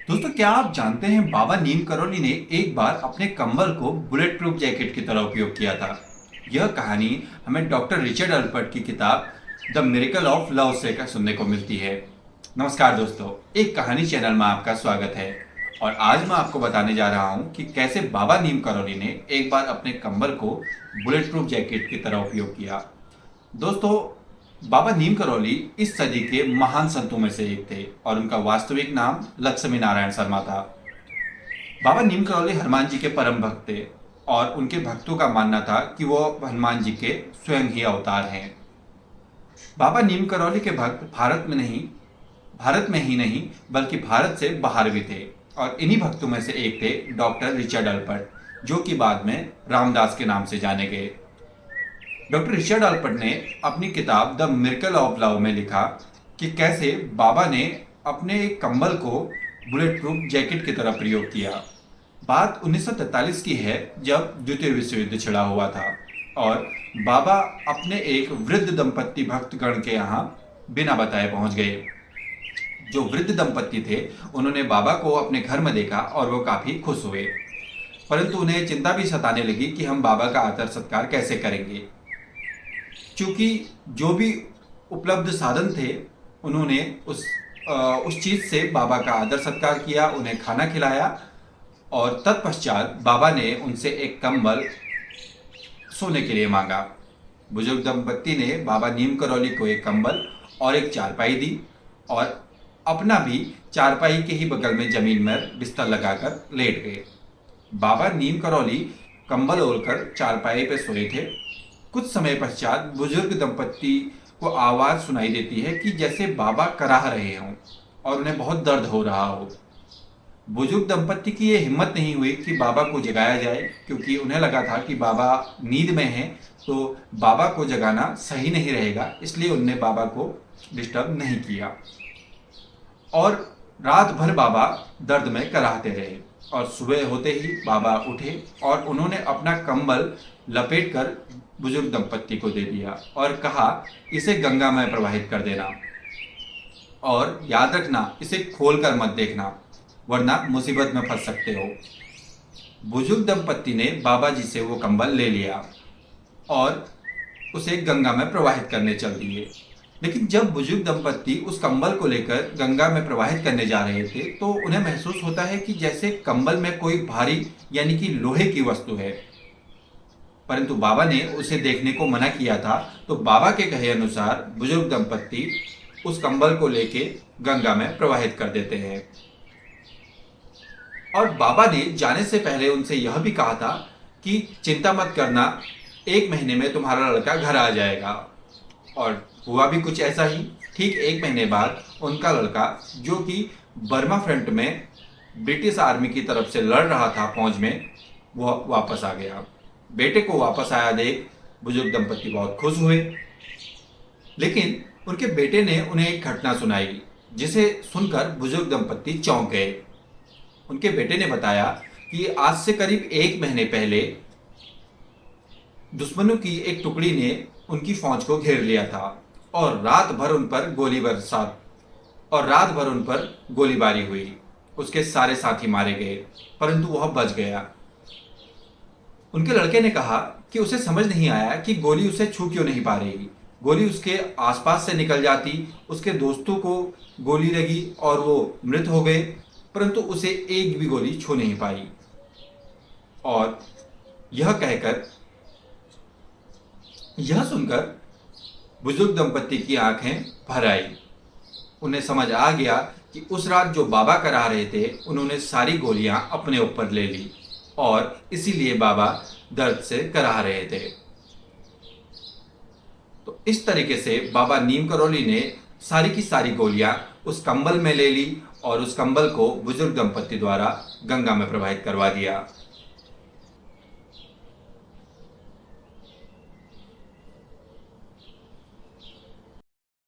दोस्तों, क्या आप जानते हैं बाबा नीम करौली ने एक बार अपने कंबल को बुलेट प्रूफ जैकेट की तरह उपयोग किया था। यह कहानी हमें डॉक्टर रिचर्ड अल्पर्ट की किताब द मिरेकल ऑफ लव से सुनने को मिलती है। नमस्कार दोस्तों, एक कहानी चैनल में आपका स्वागत है। और आज मैं आपको बताने जा रहा हूँ कि कैसे बाबा नीम करौली ने एक बार अपने कंबल को बुलेट प्रूफ जैकेट की तरह उपयोग किया। दोस्तों, बाबा नीम करौली इस सदी के महान संतों में से एक थे और उनका वास्तविक नाम लक्ष्मी नारायण शर्मा था। बाबा नीम करौली हनुमान जी के परम भक्त थे और उनके भक्तों का मानना था कि वो हनुमान जी के स्वयं ही अवतार हैं। बाबा नीम करौली के भक्त भारत में ही नहीं बल्कि भारत से बाहर भी थे। और इन्हीं भक्तों में से एक थे डॉक्टर रिचर्ड अल्पर्ट, जो कि बाद में रामदास के नाम से जाने गए। डॉक्टर रिचर्ड अल्पर्ट ने अपनी किताब द मिरेकल ऑफ लव में लिखा कि कैसे बाबा ने अपने एक कंबल को बुलेट प्रूफ जैकेट की तरह प्रयोग किया। बात 1943 की है, जब द्वितीय विश्व युद्ध छिड़ा हुआ था और बाबा अपने एक वृद्ध दंपत्ति भक्तगण के यहाँ बिना बताए पहुंच गए। जो वृद्ध दंपत्ति थे, उन्होंने बाबा को अपने घर में देखा और वो काफी खुश हुए, परंतु उन्हें चिंता भी सताने लगी कि हम बाबा का आदर सत्कार कैसे करेंगे। चूंकि जो भी उपलब्ध साधन थे, उन्होंने उस चीज से बाबा का आदर सत्कार किया, उन्हें खाना खिलाया और तत्पश्चात बाबा ने उनसे एक कंबल सोने के लिए मांगा। बुजुर्ग दंपत्ति ने बाबा नीम करौली को एक कंबल और एक चारपाई दी और अपना भी चारपाई के ही बगल में जमीन में बिस्तर लगाकर लेट गए। बाबा नीम करौली कंबल ओढ़कर चारपाई पे सोए थे। कुछ समय पश्चात बुजुर्ग दंपत्ति को आवाज सुनाई देती है कि जैसे बाबा कराह रहे हों और उन्हें बहुत दर्द हो रहा हो। बुजुर्ग दंपत्ति की यह हिम्मत नहीं हुई कि बाबा को जगाया जाए, क्योंकि उन्हें लगा था कि बाबा नींद में हैं, तो बाबा को जगाना सही नहीं रहेगा, इसलिए उनने बाबा को डिस्टर्ब नहीं किया। और रात भर बाबा दर्द में कराहते रहे और सुबह होते ही बाबा उठे और उन्होंने अपना कंबल लपेट कर बुजुर्ग दंपत्ति को दे दिया और कहा, इसे गंगा में प्रवाहित कर देना और याद रखना, इसे खोल कर मत देखना, वरना मुसीबत में फंस सकते हो। बुजुर्ग दंपत्ति ने बाबा जी से वो कंबल ले लिया और उसे गंगा में प्रवाहित करने चल दिए। लेकिन जब बुजुर्ग दंपत्ति उस कंबल को लेकर गंगा में प्रवाहित करने जा रहे थे, तो उन्हें महसूस होता है कि जैसे कंबल में कोई भारी यानी कि लोहे की वस्तु है, परंतु बाबा ने उसे देखने को मना किया था। तो बाबा के कहे अनुसार बुजुर्ग दंपत्ति उस कंबल को लेके गंगा में प्रवाहित कर देते हैं। और बाबा ने जाने से पहले उनसे यह भी कहा था कि चिंता मत करना, 1 महीने में तुम्हारा लड़का घर आ जाएगा। और हुआ भी कुछ ऐसा ही। ठीक 1 महीने बाद उनका लड़का, जो कि बर्मा फ्रंट में ब्रिटिश आर्मी की तरफ से लड़ रहा था फौज में, वह वापस आ गया। बेटे को वापस आया देख बुजुर्ग दंपत्ति बहुत खुश हुए। लेकिन उनके बेटे ने उन्हें एक घटना सुनाई, जिसे सुनकर बुजुर्ग दंपत्ति चौंक गए। उनके बेटे ने बताया कि आज से करीब 1 महीने पहले दुश्मनों की एक टुकड़ी ने उनकी फौज को घेर लिया था और रात भर उन पर गोलीबारी हुई। उसके सारे साथी मारे गए, परंतु वह बच गया। उनके लड़के ने कहा कि उसे समझ नहीं आया कि गोली उसे छू क्यों नहीं पा रही। गोली उसके आसपास से निकल जाती, उसके दोस्तों को गोली लगी और वो मृत हो गए, परंतु उसे एक भी गोली छू नहीं पाई। और यह सुनकर बुजुर्ग दंपत्ति की आंखें भर आई। उन्हें समझ आ गया कि उस रात जो बाबा करा रहे थे, उन्होंने सारी गोलियां अपने ऊपर ले ली और इसीलिए बाबा दर्द से कराह रहे थे। तो इस तरीके से बाबा नीम करौली ने सारी की सारी गोलियां उस कंबल में ले ली और उस कंबल को बुजुर्ग दंपत्ति द्वारा गंगा में प्रवाहित करवा दिया।